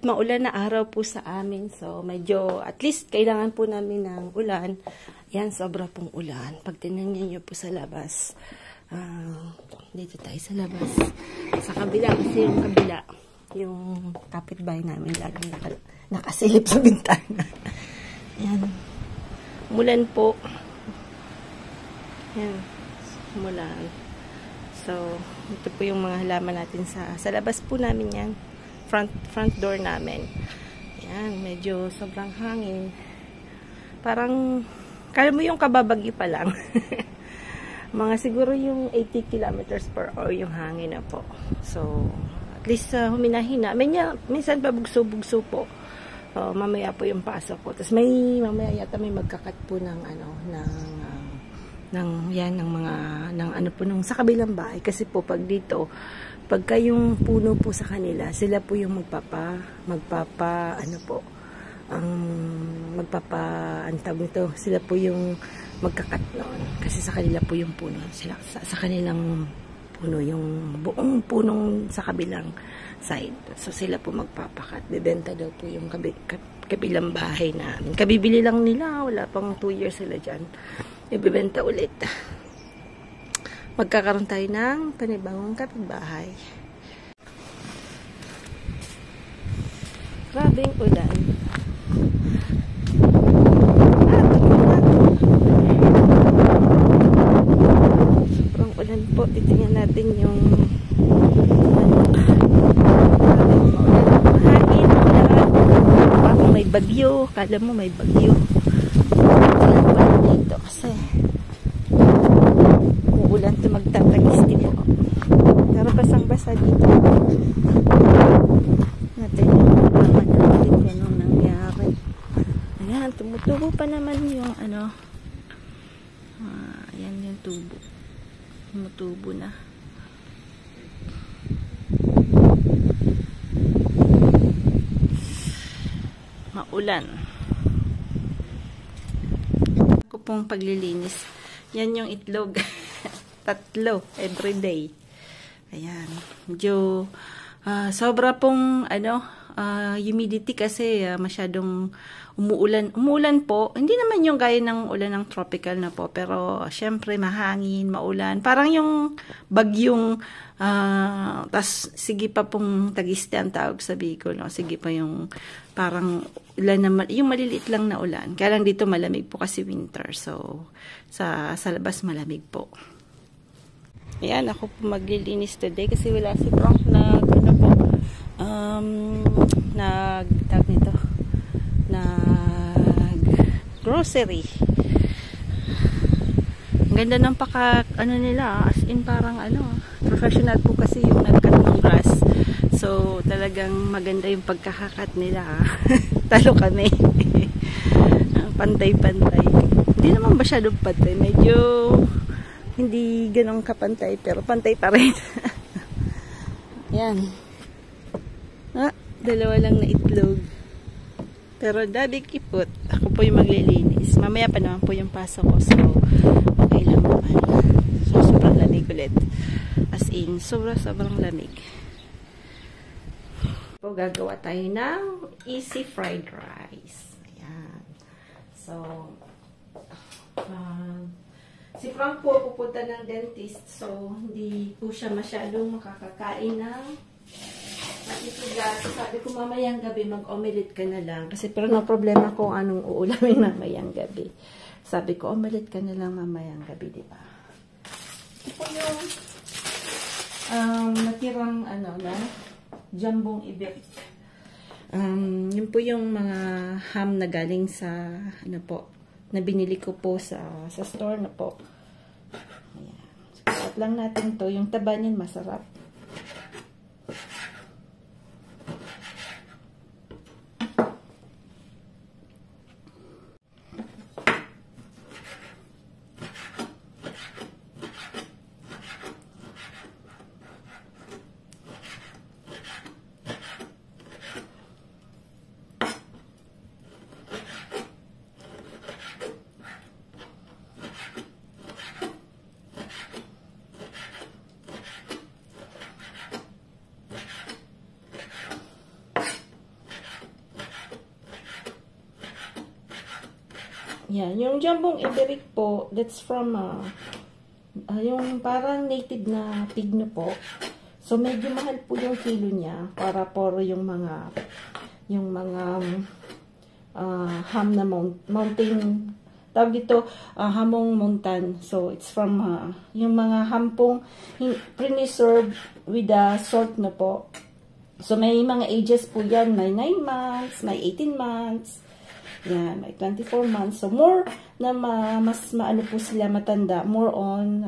maulan na araw po sa amin. So, medyo, at least, kailangan po namin ng ulan. Yan, sobra pong ulan. Pag tinignan nyo po sa labas, dito tayo sa labas. Sa kabila, kasi yung kabila, yung kapitbahay namin, laging nakasilip sa bintana. Yan. Umulan po. Yan. Umulan. So, ito po yung mga halaman natin sa labas po namin yan. Front door namin. Yan, medyo sobrang hangin. Parang, kala mo yung kababagi pa lang. Mga siguro yung 80 kilometers per hour yung hangin na po. So, at least huminahina. Minsan pa bugso-bugso po. Mamaya po yung pasok po. Tapos mamaya yata may magkakat po ng sa kabilang bahay. Kasi po pag dito, pagka yung puno po sa kanila, sila po yung sila po yung magkakat noon. Kasi sa kanila po yung puno. Sa kanilang puno, yung buong punong sa kabilang side. So sila po magpapakat. Bibenta daw po yung kabilang bahay namin. Kabibili lang nila. Wala pang 2 years sila dyan. Ibibenta ulit. Magkakaroon tayo ng panibagong kapitbahay. Grabing ulan. Sobrang ulan po. Titingnan natin yung hangin. Parang may bagyo. Kala mo may bagyo. Dito kasi uulan ito, magtatagis din po. Pero basang-basa dito. Natin yung natin kung anong nangyari. Ayan, tumutubo pa naman yung ayan yung tubo. Tumutubo na. Maulan. Ako pong paglilinis. Yan yung itlog. 3 everyday. Ayan. Medyo sobra pong humidity kasi masyadong umuulan. Umuulan po. Hindi naman yung gaya ng ulan ng tropical na po. Pero syempre mahangin, maulan. Parang yung bagyong tas sige pa pong tagiste ang tawag sa Bicol. No? Sige pa yung parang ulan na, yung maliliit lang na ulan. Kaya lang dito malamig po kasi winter. So sa labas malamig po. Ayan, ako po maglilinis today kasi wala si Frank grocery. Ang ganda ng nila, as in parang professional po kasi yung nagkat ng grass. So, talagang maganda yung pagkakakat nila. Talo kami. Pantay-pantay. Hindi naman masyadong pantay. Medyo hindi ganong kapantay, pero pantay pa rin. Yan. Dalawa lang na itlog. Pero dami kipot. Ako po yung maglilinis. Mamaya pa naman po yung pasok ko. So, okay lang naman. So, sobrang lamig ulit. As in, sobrang lamig. So, gagawa tayo ng easy fried rice. Ayan. So, si Frank po pupunta ng dentist. So, hindi po siya masyadong makakakain ng matitigas. Sabi ko mamayang gabi mag-omelette ka na lang. Kasi pero no problema kung anong uulamin mamayang gabi. Sabi ko omelette ka na lang mamayang gabi, di ba? Ito yung natirang jambong ibig. Yun po yung mga ham na galing sa na binili ko po sa store na po. Ayan. So, lang natin to. Yung taba niyan masarap. Yan. Yung jambong iberic po, that's from yung parang native na pigno po. So, medyo mahal po yung kilo niya para puro yung mga ham na mountain, tawag dito, hamong montan. So, it's from yung mga hampong preserved with salt na po. So, may mga ages po yan. May 9 months, may 18 months, yan, may 24 months. So, more na mas maano po sila matanda. More on,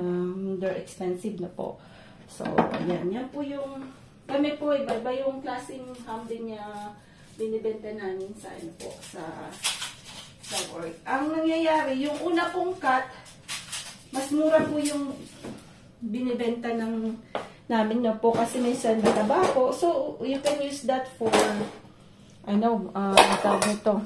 they're expensive na po. So, yan. Yan po yung, kami po, iba-iba yung klaseng ham din niya binibenta namin sa ano po, sa work. Ang nangyayari, yung una pong cut, mas mura po yung binibenta namin na po kasi minsan mataba po. So, you can use that for, tawag nito.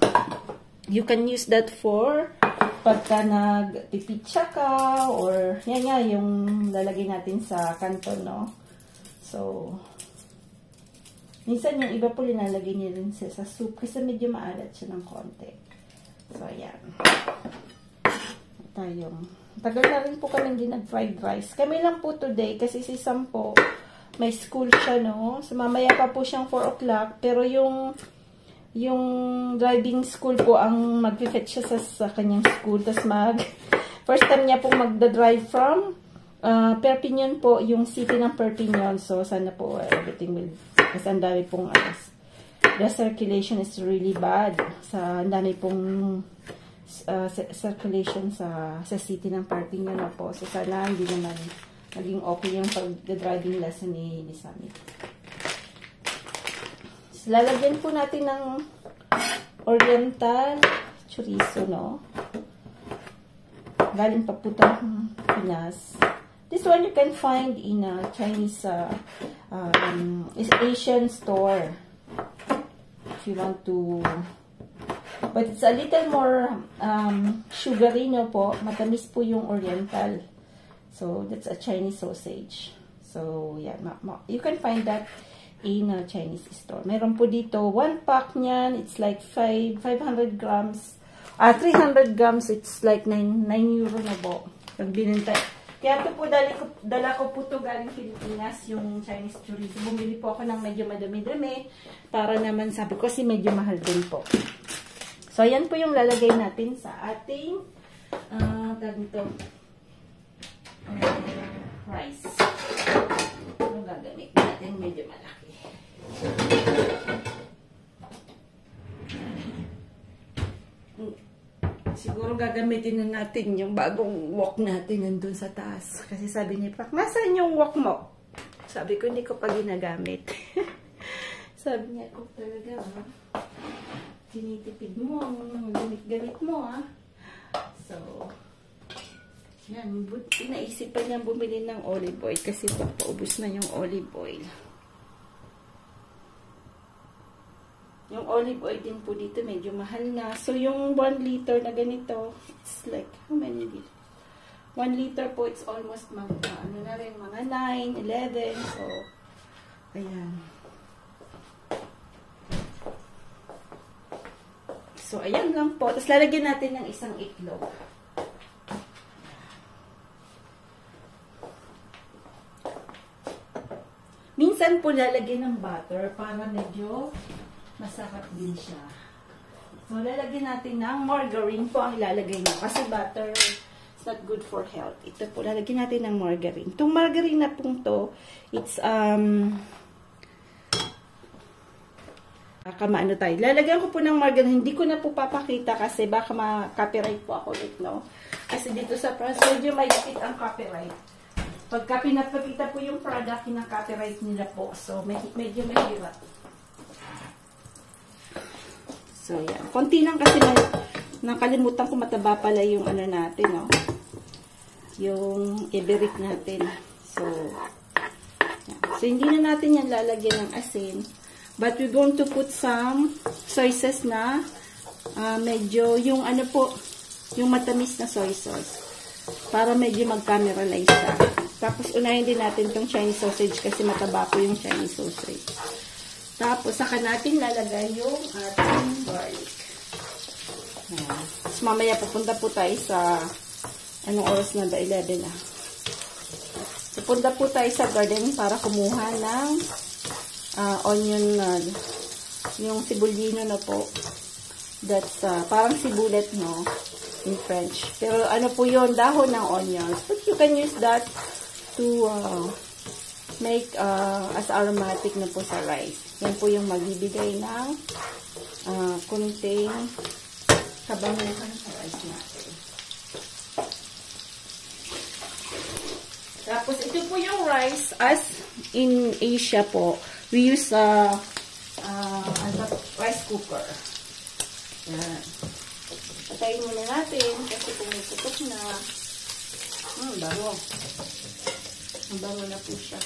You can use that for pagka nagpipitsa ka or yan nga, yung lalagay natin sa kanton, no? So, minsan yung iba po linalagay niya rin sa soup kasi medyo maalat siya ng konti. So, ayan. Tagal na rin po kami din nag-fried rice. Kami lang po today kasi si Sam po, may school siya, no? So, mamaya pa po siyang 4 o'clock. Pero yung driving school po ang mag-fetch siya sa kanyang school. Tapos first time niya po magda-drive from Perpignan po, yung city ng Perpignan. So, sana po everything will, kasi ang dami pong the circulation is really bad. Ang dami pong circulation sa city ng Perpignan na po. So, sana hindi naman naging okay yung pag-driving lesson ni Sammy. So, lalagyan po natin ng oriental chorizo, no? Galing pa po ito Pinas. This one you can find in a Chinese, Asian store. If you want to, but it's a little more sugary, no po. Matamis po yung oriental. So, that's a Chinese sausage. So, yeah, you can find that in a Chinese store. Meron po dito, 1 pack niyan, it's like 500 grams. 300 grams, it's like 9 euro na po. Pag binenta. Kaya ito po, dala ko po ito galing Pilipinas, yung Chinese chorizo. Bumili po ako ng medyo madami-dami para naman sabi ko kasi medyo mahal din po. So, ayan po yung lalagay natin sa ating rice. Ano gagamit natin? Medyo malaki. Siguro gagamitin na natin yung bagong wok natin nandun sa taas. Kasi sabi ni Pak, nasaan yung wok mo? Sabi ko, hindi ko pa ginagamit. Sabi niya, ko talaga, tinitipid mo ang gamit-gamit mo, ha? So, yan, naisip pa niya bumili ng olive oil kasi papaubos na yung olive oil. Yung olive oil din po dito medyo mahal na. So, yung 1 liter na ganito, it's like, how many liter? 1 liter po, it's almost mga 9, 11. So, ayan. So, ayan lang po. Tapos, lalagyan natin ng isang itlog. Minsan po lalagyan ng butter para medyo masarap din siya. So, lalagyan natin ng margarine po ang ilalagay niya. Kasi butter is not good for health. Ito po, lalagyan natin ng margarine. Itong margarine na pong to, it's, maano tayo. Lalagyan ko po ng margarine. Hindi ko na po papakita kasi baka ma-copyright po ako ulit, no? Kasi dito sa France, medyo may dikit ang copyright. Pagka pinapakita po yung product, kinaka-copyright nila po. So, medyo mahirap. So, yan. Konti lang kasi nakalimutan ko mataba pala yung ano natin, no? Yung iberic natin. So, yan. So, hindi na natin yan lalagyan ng asin. But we're going to put some soy sauce na medyo yung ano po, yung matamis na soy sauce. Para medyo mag-caramelize siya. Tapos, unahin din natin tong Chinese sausage kasi mataba po yung Chinese sausage. Tapos, saka natin lalagay yung ating garlic. Ayan. Tapos mamaya pupunta po tayo sa, anong oras na ba? 11 na. Pupunta po tayo sa garden para kumuha ng onion, yung sibulino na po. That's parang sibulet, no? In French. Pero ano po yun? Dahon ng onions. But you can use that to make as aromatic na po sa rice. Yan po yung magbibigay ng kunting kabanguhan sa rice natin. Tapos, ito po yung rice. As in Asia po, we use rice cooker. Yan. Patayin muna natin kasi pumuputok na. Bago. Ang bango na po siya.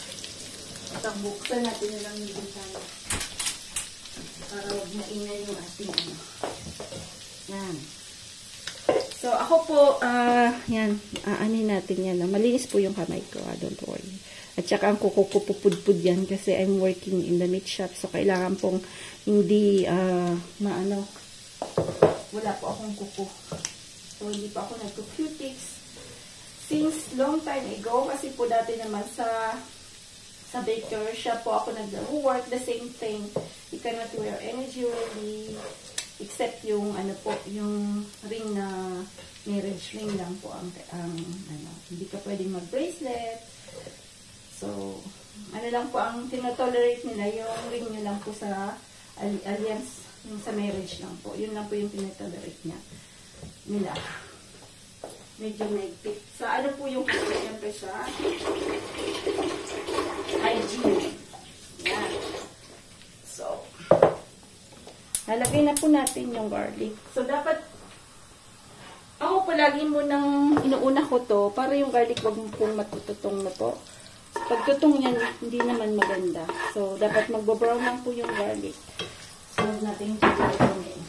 At ang buksan natin na lang yung sana. Para huwag maingay yung ating ano. Yan. So, ako po, yan, aanin natin yan. Malinis po yung kamay ko, don't worry. At saka ang kuko ko pupudpud yan kasi I'm working in the meat shop. So, kailangan pong hindi, wala po akong kuko. So, hindi pa ako nagko-cutics. Since long time ago, kasi po dati naman sa baker shop po ako nag-work, the same thing. You cannot wear any jewelry. Except yung yung ring na marriage ring lang po ang hindi ka pwedeng mag-bracelet. So, lang po ang tinotolerate nila, yung ring nyo lang po sa alliance, yung sa marriage lang po. Yun lang po yung tinotolerate nila. Medyo mahigpit. Sa ano po yung siyempre sa hygiene. Yan. So, lalagay na po natin yung garlic. So, dapat, ako palagi mo nang inuuna ko to, para yung garlic wag mo pong matututong na po. Pagtutong yan, hindi naman maganda. So, dapat magbo-brown lang po yung garlic. So, huwag natin tututongin.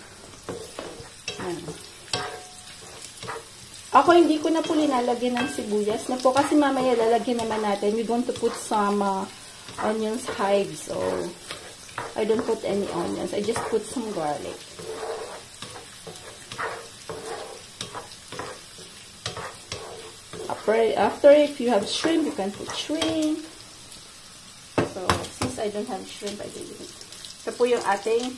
Ako, hindi ko na po linalagyan ng sibuyas na po, kasi mamaya lalagyan naman natin. We're going to put some onions hives. So, I don't put any onions. I just put some garlic. After, if you have shrimp, you can put shrimp. So, since I don't have shrimp, I didn't. Ito po yung ating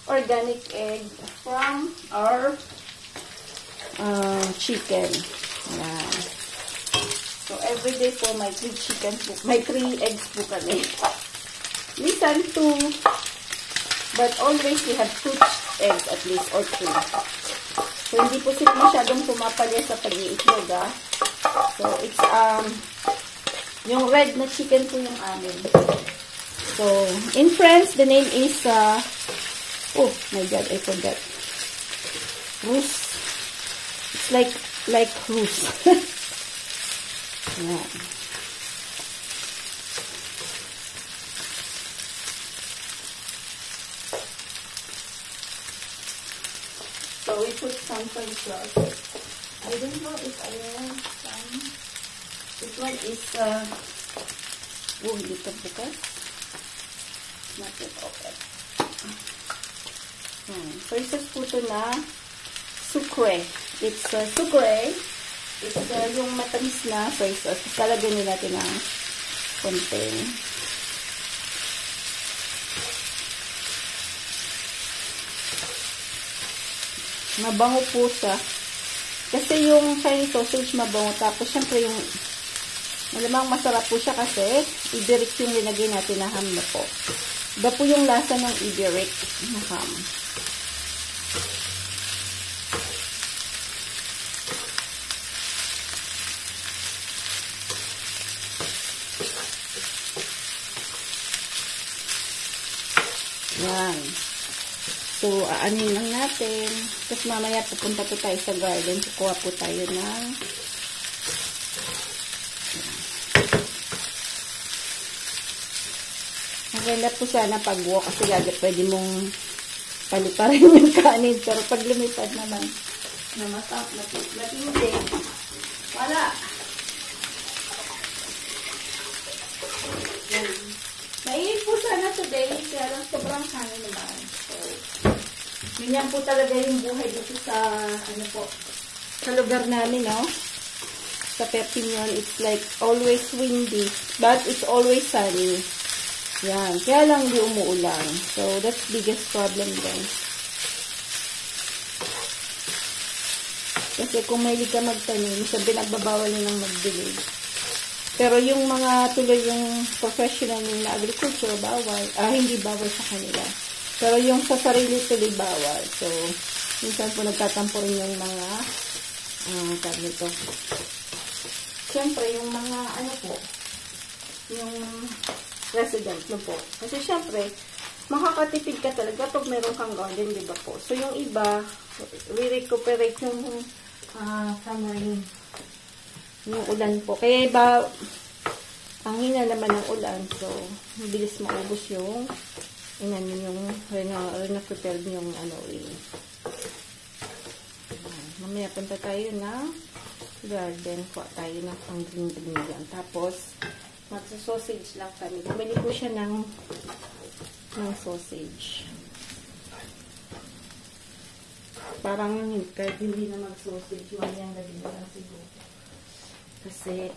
organic egg from our chicken. Ayan. So, everyday po, may 3 chickens po. May 3 eggs po kami. Minsan 2, but always we have 2 eggs at least, or 3. So, hindi po sila masyadong pumapalya sa pag-iitlog, ah. So, it's, yung red na chicken po yung amin. So, in French, the name is, oh my God, I forgot. Rousse. It's like rousse. Ayan. So, we put some soy sauce. I don't know if I want some. This one is, dito bukas. Not yet open. Soy sauce po ito na sucre. It's sucre. It's yung matamis na soy sauce. Talagyan nyo natin ng konting. Mabango po siya. Kasi yung Chinese sausage mabango. Tapos, syempre yung malamang masarap po siya kasi ibirik yung linagay natin na ham na po. Iba po yung lasa ng ibirik na ham. Yan. So, aanin lang natin. Tapos mamaya pupunta po tayo sa garden. Kukuha po tayo ng maganda po sana pag-walk kasi pwede mong paliparin yung kanin. Pero pag lumipad naman na matindi, wala. Mainit po sana today, kaya lang sobrang hangin naman. So, Ganyan po talaga yung buhay dito sa, ano po, sa lugar namin, no? Sa Perpignan, it's like always windy, but it's always sunny. Yan. Kaya lang di umuulan. So, that's biggest problem then. Kasi kung mahilig ka magtanim, sabi nagbabawal nyo ng magdilig. Pero yung mga tuloy yung professional na agriculture, bawal. Hindi bawal sa kanila. Pero yung sa sarili tuloy bawal. So, minsan po nagtatampo rin yung mga tawag nito. Siyempre, yung mga ano po, yung resident no po. Kasi siyempre, makakatipid ka talaga pag meron kang garden, di ba po? So, yung iba, re-recuperate yung summer yung ulan po. Kaya iba, ang hina naman ng ulan. So, mabilis maubos yung yung na-prepare yung ano mamaya punta tayo na garden. Kuha tayo ng pang green yan. Tapos, magsa-sausage lang kami. Bumili po siya ng sausage. Parang kahit hindi na mag-sausage, yung lagyan na lang siguro. Kasi,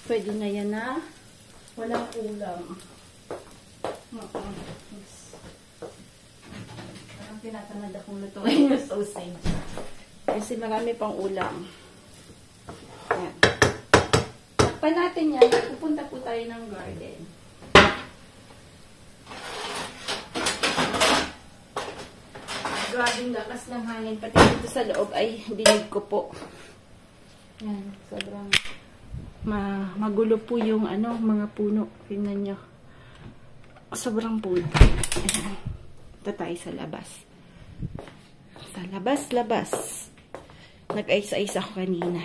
pwede na yan na walang ulam. Parang tinatamad akong lutuin yung sausage. Kasi marami pang ulam. Ayan. Takpan natin yan. Pupunta po tayo ng garden. Grabing lakas ng hangin. Pati dito sa loob ay dinig ko po. Yan. Sobrang magulo po yung mga puno. Tingnan nyo. Sobrang puno. Ayan. Ito tayo sa labas. Sa labas. Nag-ice-ice ako kanina.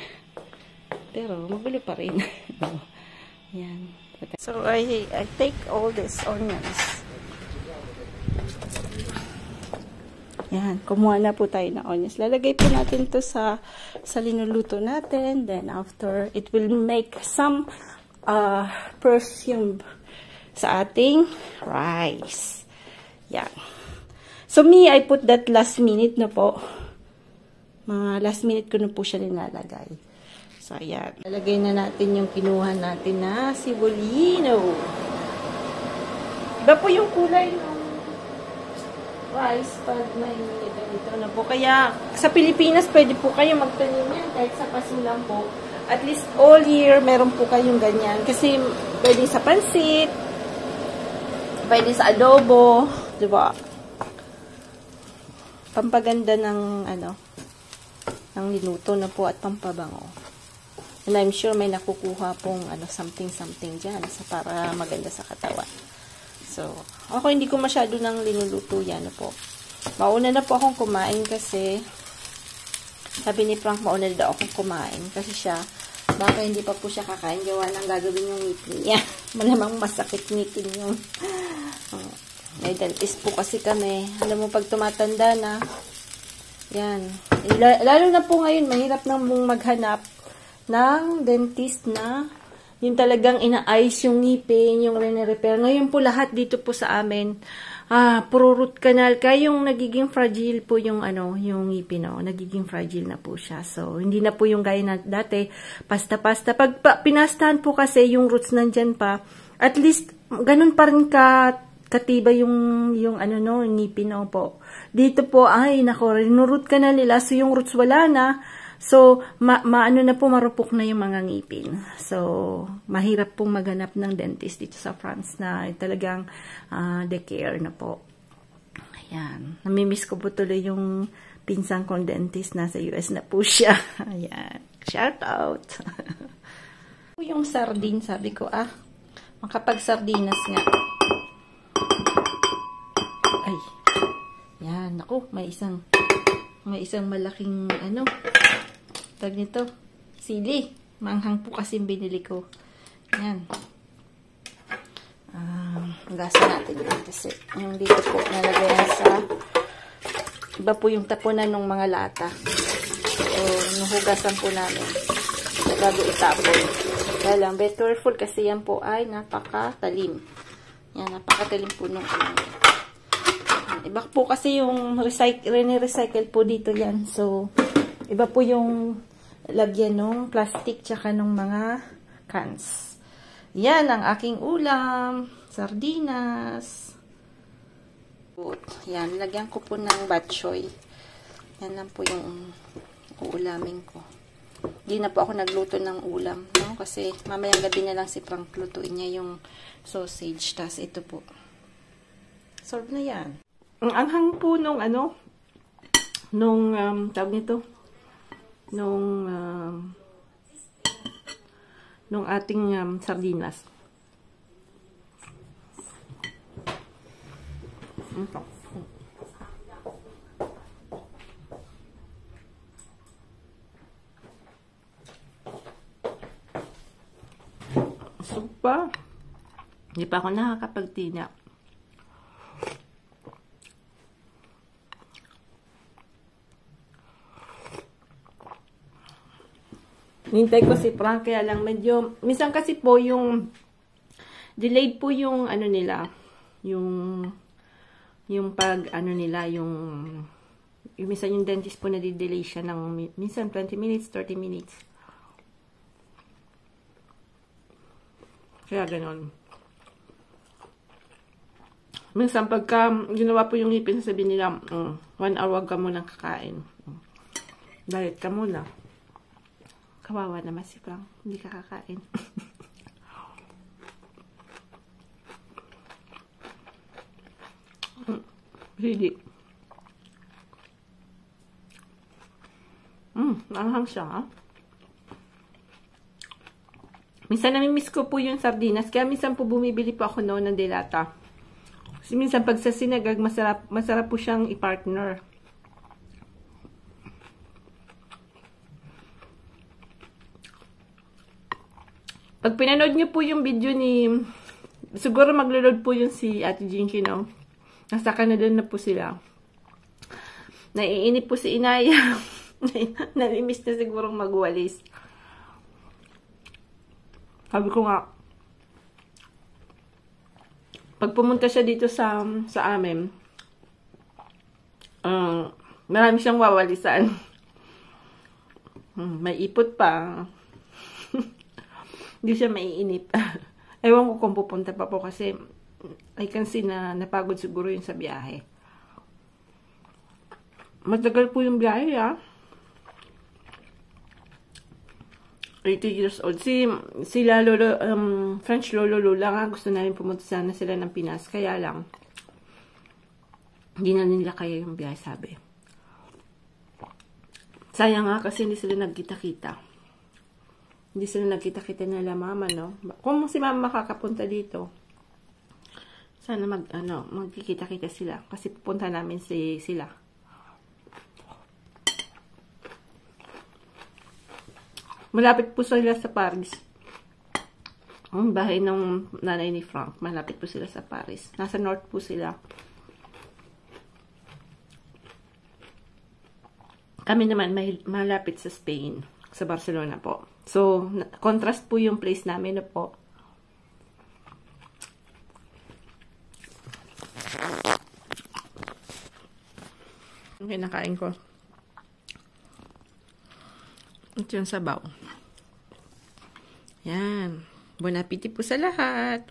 Pero magulo pa rin. Yan. So, I take all these onions. Yan, kumuha na po tayo ng onions. Lalagay po natin to sa linuluto natin. Then after, it will make some perfume sa ating rice. Yan. So me, I put that last minute na po. Mga last minute ko na po siya nilalagay. So ayan. Lalagay na natin yung kinuha natin na sibulino. Iba po yung kulay ng rice pag may ganito na po. Kaya sa Pilipinas pwede po kayo magtanim yan kahit sa paso lang po. At least all year meron po kayong ganyan. Kasi pwede sa pansit, pwede sa adobo, diba? Pampaganda ng ng linuto na po at pampabango. And I'm sure may nakukuha pong something dyan para maganda sa katawan. So, ako hindi ko masyado nang linuluto yan po. Mauna na po akong kumain kasi sabi ni Frank mauna daw akong kumain kasi siya baka hindi pa po siya kakain gawa ng gagawin yung ngipin niya. Malamang masakit ngipin yung may dentist po kasi kami. Alam mo pag tumatanda na yan. Lalo na po ngayon mahirap nang maghanap ng dentist na yung talagang ina-ayos yung ngipin, yung rene-repair. Ngayon po lahat dito po sa amin, puro root canal. Kaya yung nagiging fragile po yung yung ngipin, nagiging fragile na po siya. So, hindi na po yung gaya na dati, pasta-pasta. Pag pinastahan po kasi yung roots nandyan pa, at least, ganun pa rin katibay yung ngipin po. Dito po, ay, nako, rinurut canal nila, so yung roots wala na. So, maano na po, marupok na yung mga ngipin. So, mahirap pong maghanap ng dentist dito sa France na talagang daycare na po. Ayan. Namimiss ko po tuloy yung pinsang kong dentist. Nasa US na po siya. Ayan. Shout out. Yung sardine, sabi ko, makapag-sardinas nga. Ay. Yan. Naku, may isang malaking tag nito, sili. Manghang po kasi binili ko. Yan. Gasa natin dito kasi yung dito po nalagay sa iba po yung tapunan ng mga lata. So, nuhugasan po namin bago itapon. Kaya lang, be careful kasi yan po ay napakatalim. Yan, napakatalim po nung Iba po kasi yung recycle po dito yan. So, iba po yung lagyan ng plastic tsaka ng mga cans. Yan ang aking ulam. Sardinas. Yan, lagyan ko po ng bok choy. Yan lang po yung uulamin ko. Hindi na po ako nagluto ng ulam, no? Kasi mamayang gabi na lang si Frank lutuin niya yung sausage. Tas ito po. Solve na yan. Ang anghang po nung tawag nito, nung ating sardinas. Ito. Supa. Hindi pa ako nakakapagtina. Nintay ko si Frank, kaya lang medyo, minsan kasi po yung, delayed po yung, nila, yung nila, yung minsan yung dentist po nadidelay siya ng, minsan 20 minutes, 30 minutes. Kaya ganon. Minsan pagka ginawa po yung ngipin, sabihin nila, 1 hour ka muna kakain. Diet ka muna. Kawawa naman si Frank. Hindi ka kakain. Really. Anghang siya, ha? Minsan namimiss ko po yung sardinas. Kaya minsan po bumibili po ako noon ng delata. Kasi minsan pag sa sinagag, masarap po siyang i-partner. Pag pinanood niyo po yung video ni, siguro maglo-load po yung si Ate Jinky, no? Nasa Canada na po sila. Naiinip po si Inaya. Namimiss na sigurong magwalis. Sabi ko nga, pag pumunta siya dito sa amin, marami siyang wawalisan. May ipot pa. Hindi siya maiinip. Ewan ko kung pupunta pa po kasi I can see na napagod siguro yun sa biyahe. Matagal po yung biyahe, ha? 80 years old. Sila lolo, French lolo lola nga, gusto namin pumunta sana sila ng Pinas. Kaya lang, hindi na nila kaya yung biyahe, sabi. Sayang nga kasi hindi sila nagkita-kita. Hindi sila nagkita-kita nila mama, no? Kung si mama makakapunta dito, sana magkikita-kita sila. Kasi pupunta namin sila. Malapit po sila sa Paris. Ang bahay ng nanay ni Frank, malapit po sila sa Paris. Nasa north po sila. Kami naman malapit sa Spain, sa Barcelona po. So, contrast po yung place namin na po. Okay, nakain ko. Ito yung sabaw. Yan. Bon appetit po sa lahat.